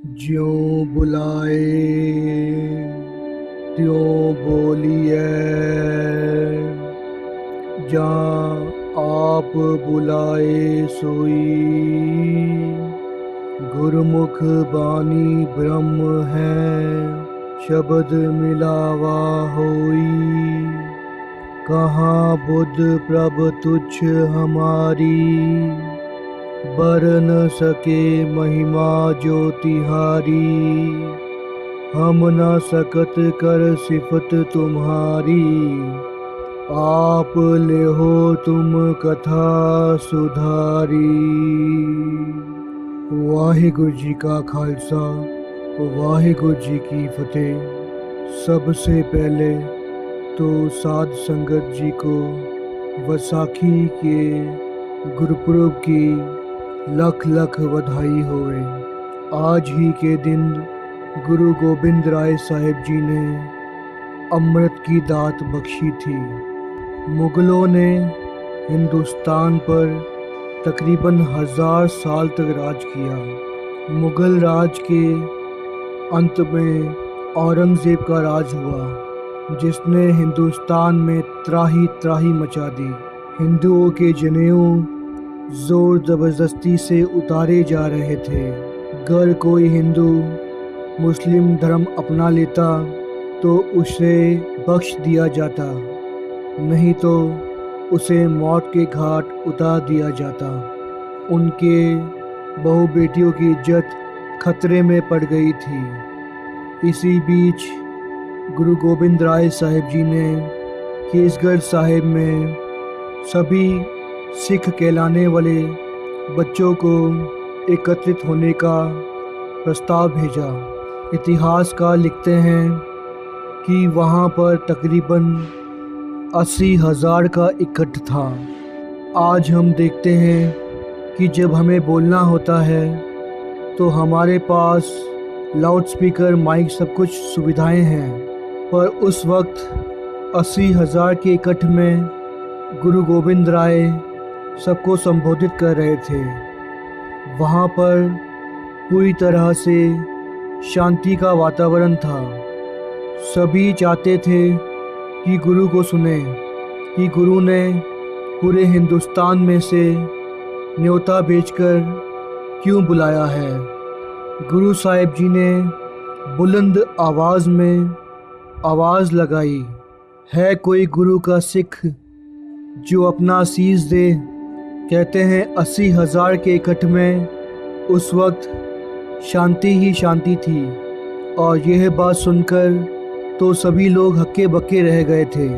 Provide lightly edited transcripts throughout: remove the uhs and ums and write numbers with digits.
ज्यों बुलाए त्यों बोलिए, जहाँ आप बुलाए सोई। गुरुमुख बानी ब्रह्म है, शब्द मिलावा होई। कहाँ बुध प्रभ तुच्छ हमारी, बर न सके महिमा जो तिहारी। हम न सकत कर सिफत तुम्हारी, आप ले हो तुम कथा सुधारी। वाहिगुरु जी का खालसा, वाहिगुरु जी की फतेह। सबसे पहले तो साध संगत जी को वैसाखी के गुरुपुरब की लख लख बधाई होवे। आज ही के दिन गुरु गोबिंद राय साहिब जी ने अमृत की दात बख्शी थी। मुगलों ने हिंदुस्तान पर तकरीबन 1000 साल तक राज किया। मुगल राज के अंत में औरंगज़ेब का राज हुआ, जिसने हिंदुस्तान में त्राही त्राही मचा दी। हिंदुओं के जनेऊ जोर जबरदस्ती से उतारे जा रहे थे। अगर कोई हिंदू मुस्लिम धर्म अपना लेता तो उसे बख्श दिया जाता, नहीं तो उसे मौत के घाट उतार दिया जाता। उनके बहू बेटियों की इज्जत खतरे में पड़ गई थी। इसी बीच गुरु गोबिंद राय साहिब जी ने केसगढ़ साहिब में सभी सिख कहलाने वाले बच्चों को एकत्रित होने का प्रस्ताव भेजा। इतिहासकार लिखते हैं कि वहाँ पर तकरीबन 80,000 का इकट्ठ था। आज हम देखते हैं कि जब हमें बोलना होता है तो हमारे पास लाउड स्पीकर, माइक, सब कुछ सुविधाएं हैं, पर उस वक्त 80,000 के इकट्ठ में गुरु गोबिंद राय सबको संबोधित कर रहे थे। वहाँ पर पूरी तरह से शांति का वातावरण था। सभी चाहते थे कि गुरु को सुने, कि गुरु ने पूरे हिंदुस्तान में से न्योता भेजकर क्यों बुलाया है। गुरु साहिब जी ने बुलंद आवाज़ में आवाज़ लगाई, है कोई गुरु का सिख जो अपना शीश दे। कहते हैं 80,000 के इकट्ठ में उस वक्त शांति ही शांति थी। और यह बात सुनकर तो सभी लोग हक्के बक्के रह गए थे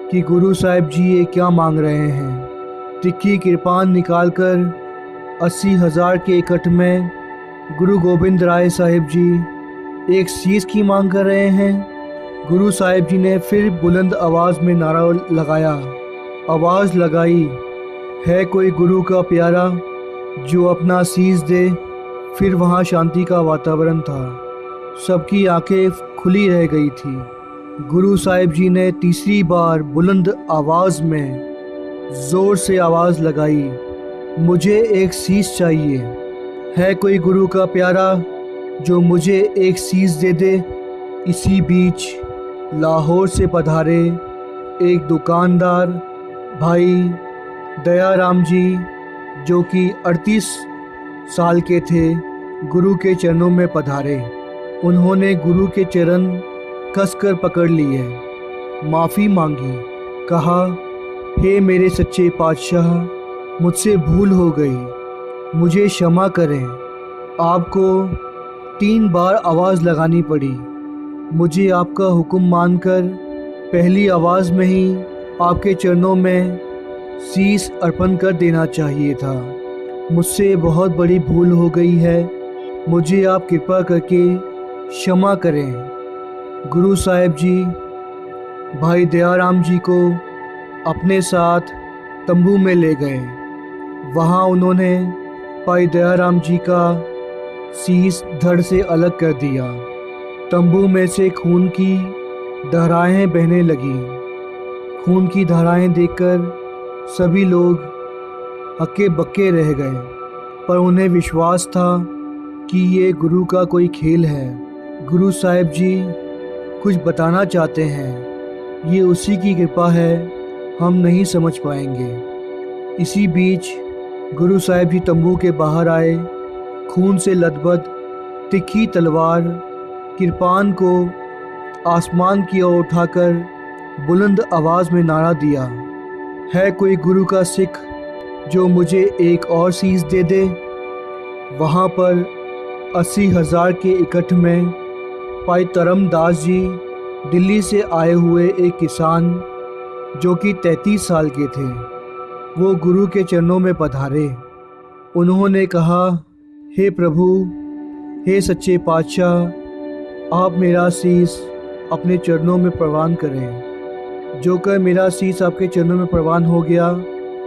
कि गुरु साहिब जी ये क्या मांग रहे हैं। तिक्की कृपान निकालकर 80,000 के इकट्ठ में गुरु गोबिंद राय साहिब जी एक शीश की मांग कर रहे हैं। गुरु साहिब जी ने फिर बुलंद आवाज़ में नारा लगाया, आवाज़ लगाई, है कोई गुरु का प्यारा जो अपना शीश दे। फिर वहाँ शांति का वातावरण था। सबकी आंखें खुली रह गई थी। गुरु साहिब जी ने तीसरी बार बुलंद आवाज़ में ज़ोर से आवाज़ लगाई, मुझे एक शीश चाहिए। है कोई गुरु का प्यारा जो मुझे एक शीश दे दे। इसी बीच लाहौर से पधारे एक दुकानदार भाई दयाराम जी, जो कि 38 साल के थे, गुरु के चरणों में पधारे। उन्होंने गुरु के चरण कसकर पकड़ लिए, माफ़ी मांगी, कहा, हे मेरे सच्चे पातशाह, मुझसे भूल हो गई, मुझे क्षमा करें। आपको 3 बार आवाज़ लगानी पड़ी। मुझे आपका हुक्म मानकर पहली आवाज़ में ही आपके चरणों में शीश अर्पण कर देना चाहिए था। मुझसे बहुत बड़ी भूल हो गई है, मुझे आप कृपा करके क्षमा करें। गुरु साहिब जी भाई दयाराम जी को अपने साथ तंबू में ले गए। वहाँ उन्होंने भाई दयाराम जी का शीश धड़ से अलग कर दिया। तंबू में से खून की धाराएं बहने लगीं। खून की धाराएं देखकर सभी लोग हक्के बक्के रह गए, पर उन्हें विश्वास था कि ये गुरु का कोई खेल है। गुरु साहिब जी कुछ बताना चाहते हैं, ये उसी की कृपा है, हम नहीं समझ पाएंगे। इसी बीच गुरु साहिब जी तंबू के बाहर आए। खून से लथबथ तिखी तलवार कृपान को आसमान की ओर उठाकर बुलंद आवाज़ में नारा दिया, है कोई गुरु का सिख जो मुझे एक और सीस दे दे। वहाँ पर 80,000 के इकट्ठ में भाई धर्मदास जी, दिल्ली से आए हुए एक किसान जो कि 33 साल के थे, वो गुरु के चरणों में पधारे। उन्होंने कहा, हे प्रभु, हे सच्चे पातशाह, आप मेरा शीस अपने चरणों में प्रवान करें। जो कर मेरा शीस आपके चरणों में प्रवान हो गया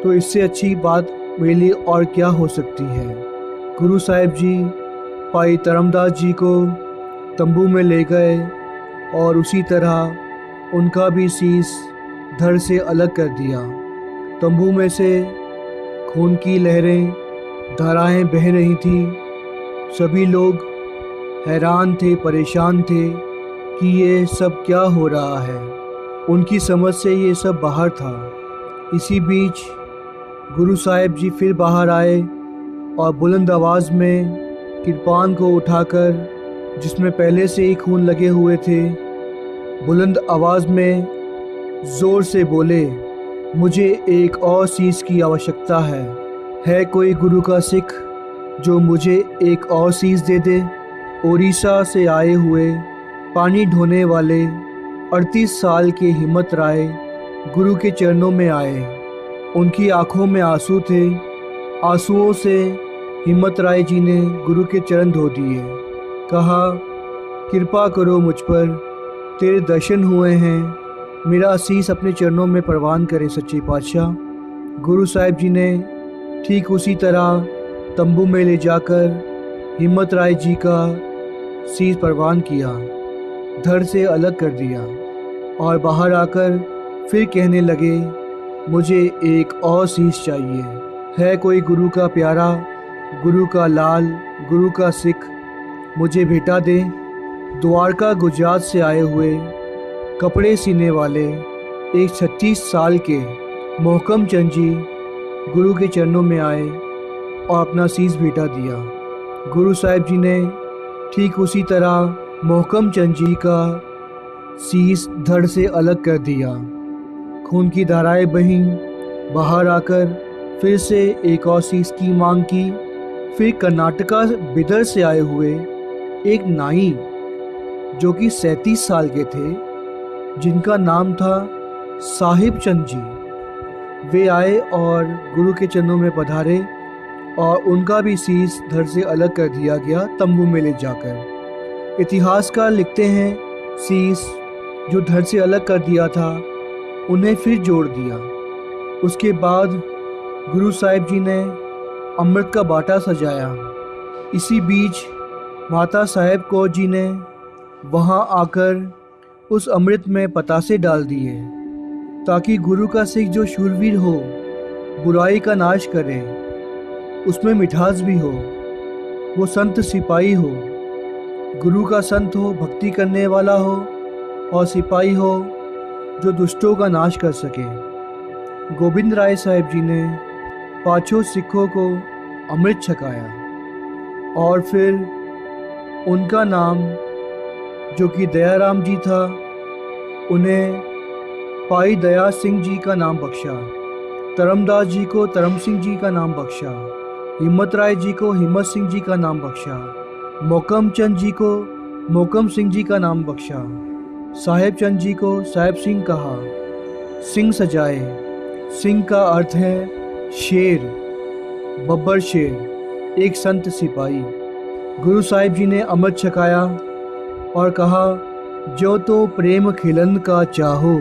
तो इससे अच्छी बात मेरे लिए और क्या हो सकती है। गुरु साहिब जी भाई धर्मदास जी को तंबू में ले गए और उसी तरह उनका भी शीस धड़ से अलग कर दिया। तंबू में से खून की लहरें, धाराएं बह रही थी। सभी लोग हैरान थे, परेशान थे कि ये सब क्या हो रहा है। उनकी समझ से ये सब बाहर था। इसी बीच गुरु साहिब जी फिर बाहर आए और बुलंद आवाज़ में कृपान को उठाकर, जिसमें पहले से ही खून लगे हुए थे, बुलंद आवाज़ में ज़ोर से बोले, मुझे एक और शीस की आवश्यकता है कोई गुरु का सिख जो मुझे एक और शीस दे दे। ओडिशा से आए हुए पानी ढोने वाले 38 साल के हिम्मत राय गुरु के चरणों में आए। उनकी आंखों में आंसू थे। आंसुओं से हिम्मत राय जी ने गुरु के चरण धो दिए। कहा, कृपा करो मुझ पर, तेरे दर्शन हुए हैं, मेरा शीस अपने चरणों में प्रवान करें सच्चे पातशाह। गुरु साहिब जी ने ठीक उसी तरह तंबू में ले जाकर हिम्मत राय जी का शीस प्रवान किया, धड़ से अलग कर दिया और बाहर आकर फिर कहने लगे, मुझे एक और शीस चाहिए। है कोई गुरु का प्यारा, गुरु का लाल, गुरु का सिख, मुझे भेटा दे। द्वारका गुजरात से आए हुए कपड़े सीने वाले एक 36 साल के मोहकम चंद जी गुरु के चरणों में आए और अपना शीस भेटा दिया। गुरु साहिब जी ने ठीक उसी तरह मोहकम चंद जी का शीस धड़ से अलग कर दिया। खून की धाराएं बहीं। बाहर आकर फिर से एक और शीस की मांग की। फिर कर्नाटका बिदर से आए हुए एक नाई जो कि 37 साल के थे, जिनका नाम था साहिब चंद जी, वे आए और गुरु के चरणों में पधारे और उनका भी शीस धड़ से अलग कर दिया गया तंबू में ले जाकर। इतिहासकार लिखते हैं, शीस जो धड़ से अलग कर दिया था उन्हें फिर जोड़ दिया। उसके बाद गुरु साहिब जी ने अमृत का बाटा सजाया। इसी बीच माता साहेब कौर जी ने वहां आकर उस अमृत में पतासे डाल दिए ताकि गुरु का सिख जो शूरवीर हो, बुराई का नाश करे, उसमें मिठास भी हो, वो संत सिपाही हो, गुरु का संत हो, भक्ति करने वाला हो, और सिपाही हो जो दुष्टों का नाश कर सके। गोविंद राय साहिब जी ने पांचों सिखों को अमृत छकाया और फिर उनका नाम जो कि दयाराम जी था, उन्हें भाई दया सिंह जी का नाम बख्शा। धर्मदास जी को धर्म सिंह जी का नाम बख्शा। हिम्मत राय जी को हिम्मत सिंह जी का नाम बख्शा। मोहकम चंद जी को मोहकम सिंह जी का नाम बख्शा। साहेब चंद जी को साहेब सिंह कहा। सिंह सजाए। सिंह का अर्थ है शेर, बब्बर शेर, एक संत सिपाही। गुरु साहिब जी ने अमृत छकाया और कहा, जो तो प्रेम खिलन का चाहो,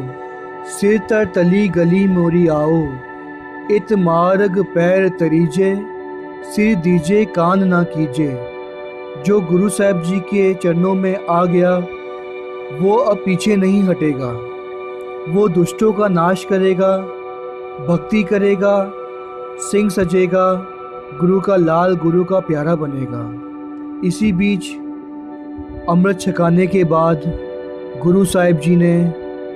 सिर तर तली गली मोरी आओ, इत मार्ग पैर तरीजे, सिर दीजे कान ना कीजे। जो गुरु साहिब जी के चरणों में आ गया वो अब पीछे नहीं हटेगा। वो दुष्टों का नाश करेगा, भक्ति करेगा, सिंह सजेगा, गुरु का लाल, गुरु का प्यारा बनेगा। इसी बीच अमृत छकाने के बाद गुरु साहिब जी ने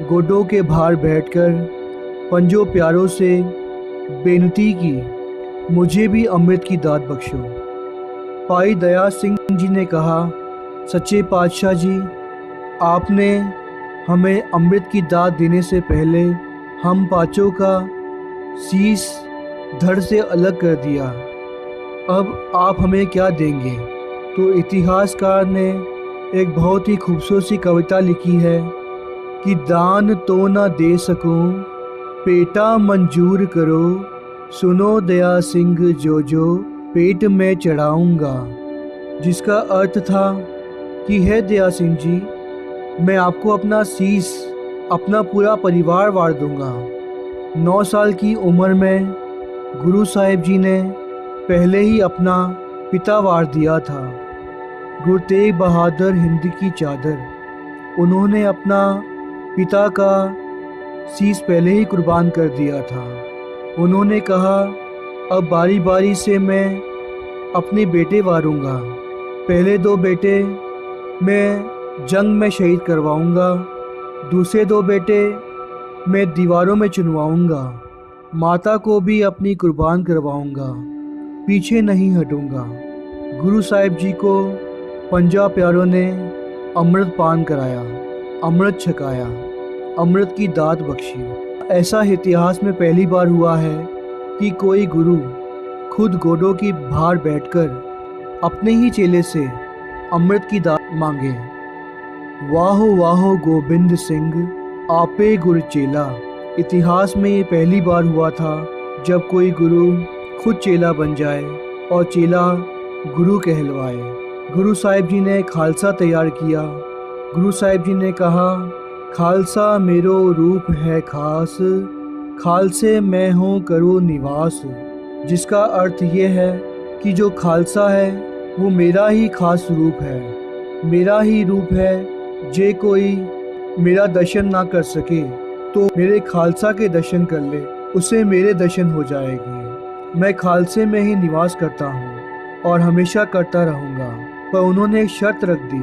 गोडों के भार बैठकर पंजों प्यारों से बेनती की, मुझे भी अमृत की दात बख्शो। भाई दया सिंह जी ने कहा, सच्चे पातशाह जी, आपने हमें अमृत की दात देने से पहले हम पांचों का शीश धड़ से अलग कर दिया, अब आप हमें क्या देंगे? तो इतिहासकार ने एक बहुत ही खूबसूरत सी कविता लिखी है कि दान तो ना दे सकूं, पेटा मंजूर करो, सुनो दया सिंह जो पेट में चढ़ाऊंगा। जिसका अर्थ था कि है दया सिंह जी, मैं आपको अपना शीश, अपना पूरा परिवार वार दूंगा। 9 साल की उम्र में गुरु साहिब जी ने पहले ही अपना पिता वार दिया था। गुरु तेग बहादुर हिंद की चादर, उन्होंने अपना पिता का शीश पहले ही कुर्बान कर दिया था। उन्होंने कहा, अब बारी बारी से मैं अपने बेटे वारूंगा। पहले 2 बेटे मैं जंग में शहीद करवाऊंगा, दूसरे 2 बेटे मैं दीवारों में चुनवाऊंगा, माता को भी अपनी कुर्बान करवाऊंगा, पीछे नहीं हटूंगा। गुरु साहिब जी को पंजा प्यारों ने अमृत पान कराया, अमृत छकाया, अमृत की दात बख्शी। ऐसा इतिहास में पहली बार हुआ है कि कोई गुरु खुद गोडों की भार बैठकर अपने ही चेले से अमृत की दात मांगे। वाहो वाहो गोबिंद सिंह आपे गुरु चेला। इतिहास में ये पहली बार हुआ था जब कोई गुरु खुद चेला बन जाए और चेला गुरु कहलवाए। गुरु साहिब जी ने खालसा तैयार किया। गुरु साहिब जी ने कहा, खालसा मेरो रूप है खास, खालसे मैं हूँ करूँ निवास। जिसका अर्थ ये है कि जो खालसा है वो मेरा ही खास रूप है, मेरा ही रूप है। जे कोई मेरा दर्शन ना कर सके तो मेरे खालसा के दर्शन कर ले, उसे मेरे दर्शन हो जाएगी। मैं खालसे में ही निवास करता हूँ और हमेशा करता रहूँगा। पर उन्होंने एक शर्त रख दी,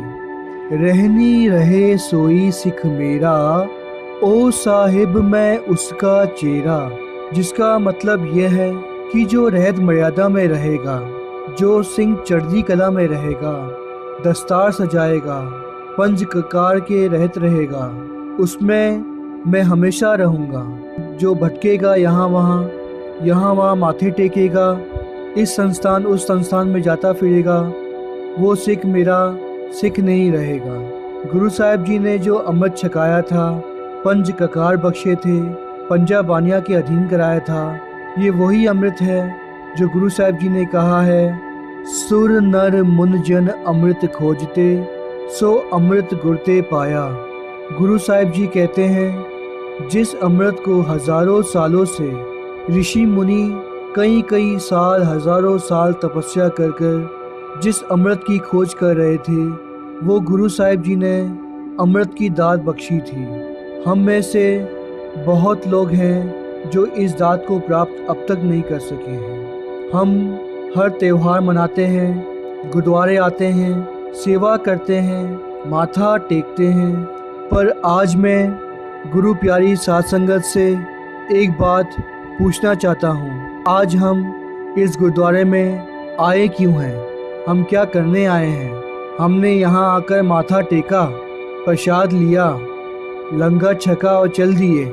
रहनी रहे सोई सिख मेरा, ओ साहिब मैं उसका चेरा। जिसका मतलब यह है कि जो रहत मर्यादा में रहेगा, जो सिंह चढ़ती कला में रहेगा, दस्तार सजाएगा, पंज ककार के रहत रहेगा, उसमें मैं हमेशा रहूँगा। जो भटकेगा यहाँ वहाँ माथे टेकेगा, इस संस्थान उस संस्थान में जाता फिरेगा, वो सिख मेरा सिख नहीं रहेगा। गुरु साहिब जी ने जो अमृत छकाया था, पंज ककार बख्शे थे, पंजा बानिया के अधीन कराया था, ये वही अमृत है जो गुरु साहिब जी ने कहा है, सुर नर मुन जन अमृत खोजते, सो अमृत गुरते पाया। गुरु साहिब जी कहते हैं, जिस अमृत को हजारों सालों से ऋषि मुनि कई साल, हजारों साल तपस्या कर जिस अमृत की खोज कर रहे थे, वो गुरु साहिब जी ने अमृत की दात बख्शी थी। हम में से बहुत लोग हैं जो इस दात को प्राप्त अब तक नहीं कर सके हैं। हम हर त्यौहार मनाते हैं, गुरुद्वारे आते हैं, सेवा करते हैं, माथा टेकते हैं, पर आज मैं गुरु प्यारी साध संगत से एक बात पूछना चाहता हूँ। आज हम इस गुरुद्वारे में आए क्यों हैं? हम क्या करने आए हैं? हमने यहाँ आकर माथा टेका, प्रसाद लिया, लंगर छका और चल दिए।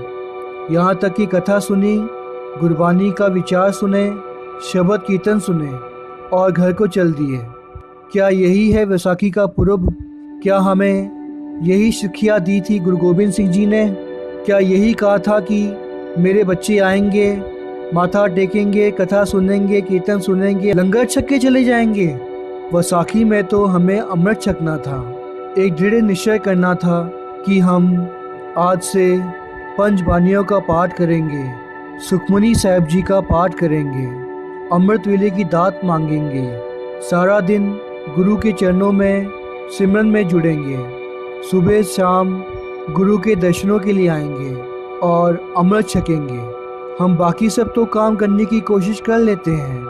यहाँ तक कि कथा सुनी, गुरबानी का विचार सुने, शब्द कीर्तन सुने और घर को चल दिए। क्या यही है वैसाखी का पुरब? क्या हमें यही शिक्षा दी थी गुरु गोबिंद सिंह जी ने? क्या यही कहा था कि मेरे बच्चे आएंगे, माथा टेकेंगे, कथा सुनेंगे, कीर्तन सुनेंगे, लंगर छक के चले जाएंगे? वैसाखी में तो हमें अमृत छकना था। एक दृढ़ निश्चय करना था कि हम आज से पंच बानियों का पाठ करेंगे, सुखमनी साहिब जी का पाठ करेंगे, अमृत वेले की दात मांगेंगे, सारा दिन गुरु के चरणों में सिमरन में जुड़ेंगे, सुबह शाम गुरु के दर्शनों के लिए आएंगे और अमृत छकेंगे। हम बाकी सब तो काम करने की कोशिश कर लेते हैं,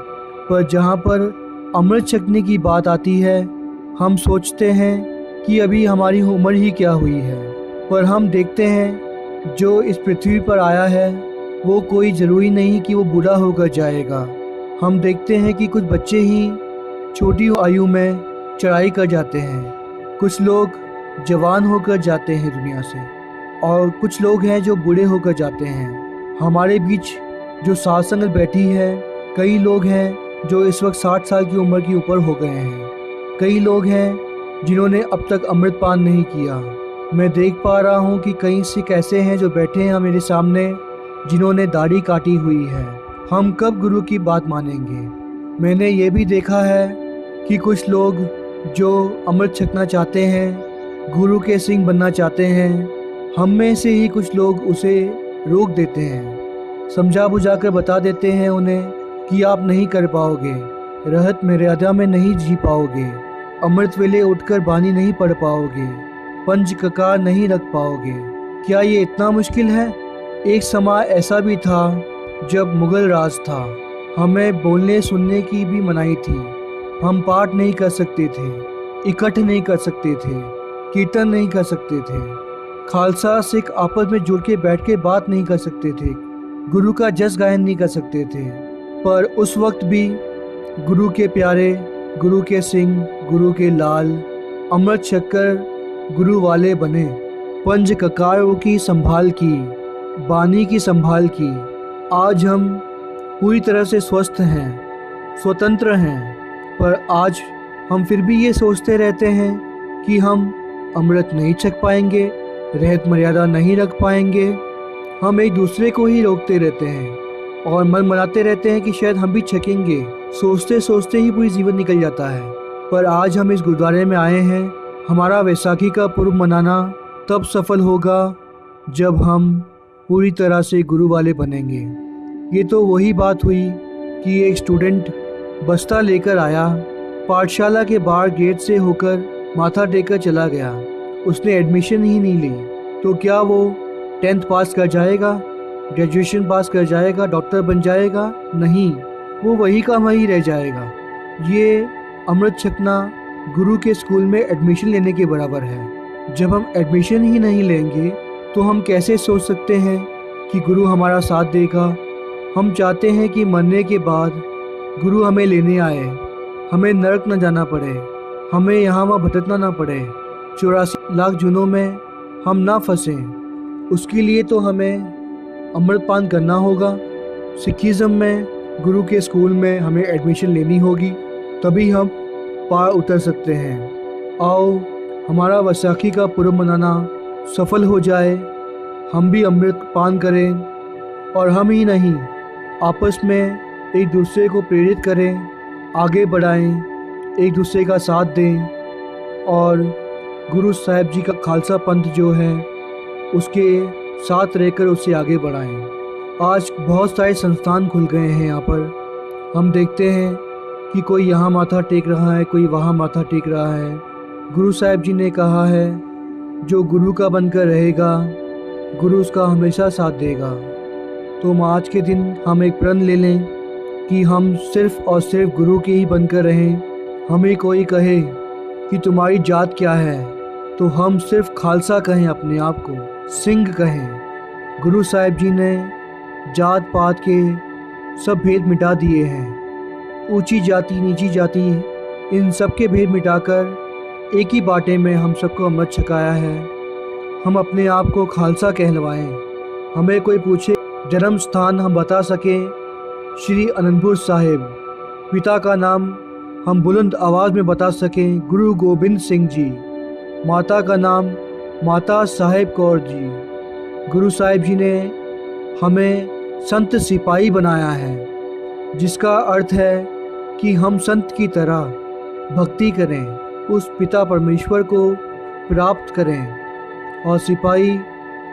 पर जहाँ पर अमृत छकने की बात आती है हम सोचते हैं कि अभी हमारी उम्र ही क्या हुई है, पर हम देखते हैं जो इस पृथ्वी पर आया है वो कोई ज़रूरी नहीं कि वो बूढ़ा होकर जाएगा। हम देखते हैं कि कुछ बच्चे ही छोटी आयु में चढ़ाई कर जाते हैं, कुछ लोग जवान होकर जाते हैं दुनिया से, और कुछ लोग हैं जो बूढ़े होकर जाते हैं। हमारे बीच जो साथ संगत बैठी है, कई लोग हैं जो इस वक्त 60 साल की उम्र के ऊपर हो गए हैं। कई लोग हैं जिन्होंने अब तक अमृत पान नहीं किया। मैं देख पा रहा हूँ कि कई सिख ऐसे हैं जो बैठे हैं मेरे सामने, जिन्होंने दाढ़ी काटी हुई है। हम कब गुरु की बात मानेंगे? मैंने ये भी देखा है कि कुछ लोग जो अमृत छकना चाहते हैं, गुरु के सिंह बनना चाहते हैं, हम में से ही कुछ लोग उसे रोक देते हैं, समझा बुझा कर बता देते हैं उन्हें कि आप नहीं कर पाओगे, रहत मर्यादा में नहीं जी पाओगे, अमृत वेले उठकर बानी नहीं पढ़ पाओगे, पंच ककार नहीं रख पाओगे। क्या ये इतना मुश्किल है? एक समय ऐसा भी था जब मुगल राज था, हमें बोलने सुनने की भी मनाही थी। हम पाठ नहीं कर सकते थे, इकट्ठ नहीं कर सकते थे, कीर्तन नहीं कर सकते थे, खालसा सिख आपस में जुड़ के बैठ के बात नहीं कर सकते थे, गुरु का जस गायन नहीं कर सकते थे। पर उस वक्त भी गुरु के प्यारे, गुरु के सिंह, गुरु के लाल अमृत छककर गुरु वाले बने। पंच ककारों की संभाल की, बानी की संभाल की। आज हम पूरी तरह से स्वस्थ हैं, स्वतंत्र हैं, पर आज हम फिर भी ये सोचते रहते हैं कि हम अमृत नहीं छक पाएंगे, रहत मर्यादा नहीं रख पाएंगे। हम एक दूसरे को ही रोकते रहते हैं और मन मनाते रहते हैं कि शायद हम भी छकेंगे। सोचते सोचते ही पूरी जीवन निकल जाता है। पर आज हम इस गुरुद्वारे में आए हैं, हमारा वैसाखी का पर्व मनाना तब सफल होगा जब हम पूरी तरह से गुरु वाले बनेंगे। ये तो वही बात हुई कि एक स्टूडेंट बस्ता लेकर आया, पाठशाला के बाहर गेट से होकर माथा टेककर चला गया, उसने एडमिशन ही नहीं ली। तो क्या वो 10th पास कर जाएगा, ग्रेजुएशन पास कर जाएगा, डॉक्टर बन जाएगा? नहीं, वो वही का वही रह जाएगा। ये अमृत छकना गुरु के स्कूल में एडमिशन लेने के बराबर है। जब हम एडमिशन ही नहीं लेंगे तो हम कैसे सोच सकते हैं कि गुरु हमारा साथ देगा? हम चाहते हैं कि मरने के बाद गुरु हमें लेने आए, हमें नरक न जाना पड़े, हमें यहाँ वहाँ भटकना ना पड़े, 84 लाख जुनों में हम ना फंसें। उसके लिए तो हमें अमृतपान करना होगा। सिखिज़म में गुरु के स्कूल में हमें एडमिशन लेनी होगी, तभी हम पार उतर सकते हैं। आओ हमारा वैसाखी का पर्व मनाना सफल हो जाए, हम भी अमृत पान करें और हम ही नहीं, आपस में एक दूसरे को प्रेरित करें, आगे बढ़ाएं, एक दूसरे का साथ दें और गुरु साहिब जी का खालसा पंथ जो है उसके साथ रहकर उसे आगे बढ़ाएं। आज बहुत सारे संस्थान खुल गए हैं यहाँ पर। हम देखते हैं कि कोई यहाँ माथा टेक रहा है, कोई वहाँ माथा टेक रहा है। गुरु साहिब जी ने कहा है, जो गुरु का बनकर रहेगा गुरु उसका हमेशा साथ देगा। तो हम आज के दिन हम एक प्रण ले लें कि हम सिर्फ़ और सिर्फ गुरु के ही बनकर रहें। हमें कोई कहे कि तुम्हारी जात क्या है, तो हम सिर्फ खालसा कहें, अपने आप को सिंह कहें। गुरु साहिब जी ने जात पात के सब भेद मिटा दिए हैं। ऊंची जाति नीची जाति इन सब के भेद मिटाकर एक ही बाटे में हम सबको अमृत छकाया है। हम अपने आप को खालसा कहलवाएं। हमें कोई पूछे जन्म स्थान, हम बता सकें श्री अनंतपुर साहिब। पिता का नाम हम बुलंद आवाज़ में बता सकें, गुरु गोबिंद सिंह जी। माता का नाम माता साहेब कौर जी। गुरु साहिब जी ने हमें संत सिपाही बनाया है, जिसका अर्थ है कि हम संत की तरह भक्ति करें, उस पिता परमेश्वर को प्राप्त करें। और सिपाही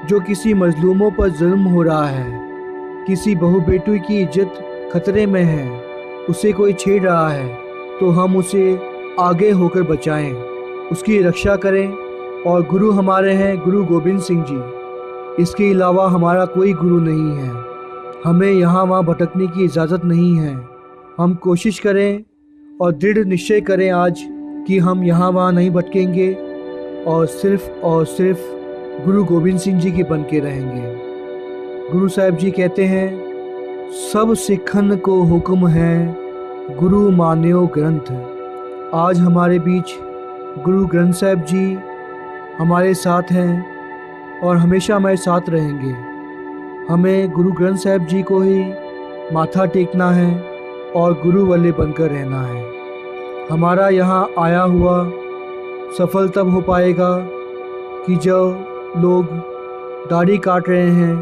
जो किसी मजलूमों पर जुल्म हो रहा है, किसी बहू बेटी की इज्जत खतरे में है, उसे कोई छेड़ रहा है, तो हम उसे आगे होकर बचाएं, उसकी रक्षा करें। और गुरु हमारे हैं गुरु गोबिंद सिंह जी। इसके अलावा हमारा कोई गुरु नहीं है। हमें यहाँ वहाँ भटकने की इजाज़त नहीं है। हम कोशिश करें और दृढ़ निश्चय करें आज कि हम यहाँ वहाँ नहीं भटकेंगे और सिर्फ गुरु गोबिंद सिंह जी के बन के रहेंगे। गुरु साहिब जी कहते हैं, सब सिखन को हुक्म है गुरु मान्यो ग्रंथ। आज हमारे बीच गुरु ग्रंथ साहिब जी हमारे साथ हैं और हमेशा हमारे साथ रहेंगे। हमें गुरु ग्रंथ साहिब जी को ही माथा टेकना है और गुरु वाले बनकर रहना है। हमारा यहाँ आया हुआ सफल तब हो पाएगा कि जो लोग दाढ़ी काट रहे हैं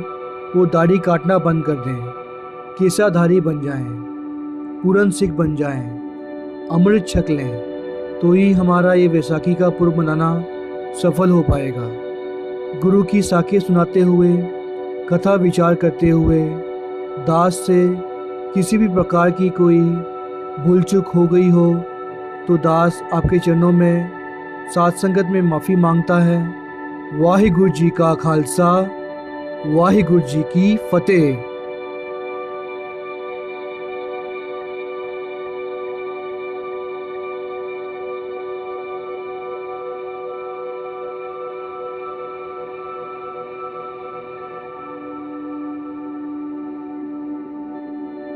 वो दाढ़ी काटना बंद कर दें, केसाधारी बन जाएं, पूरन सिख बन जाएं, अमृत छक लें, तो ही हमारा ये वैसाखी का पर्व मनाना सफल हो पाएगा। गुरु की साखें सुनाते हुए, कथा विचार करते हुए दास से किसी भी प्रकार की कोई भूल चूक हो गई हो तो दास आपके चरणों में साथ संगत में माफ़ी मांगता है। वाहिगुरु जी का खालसा, वाहिगुरु जी की फतेह।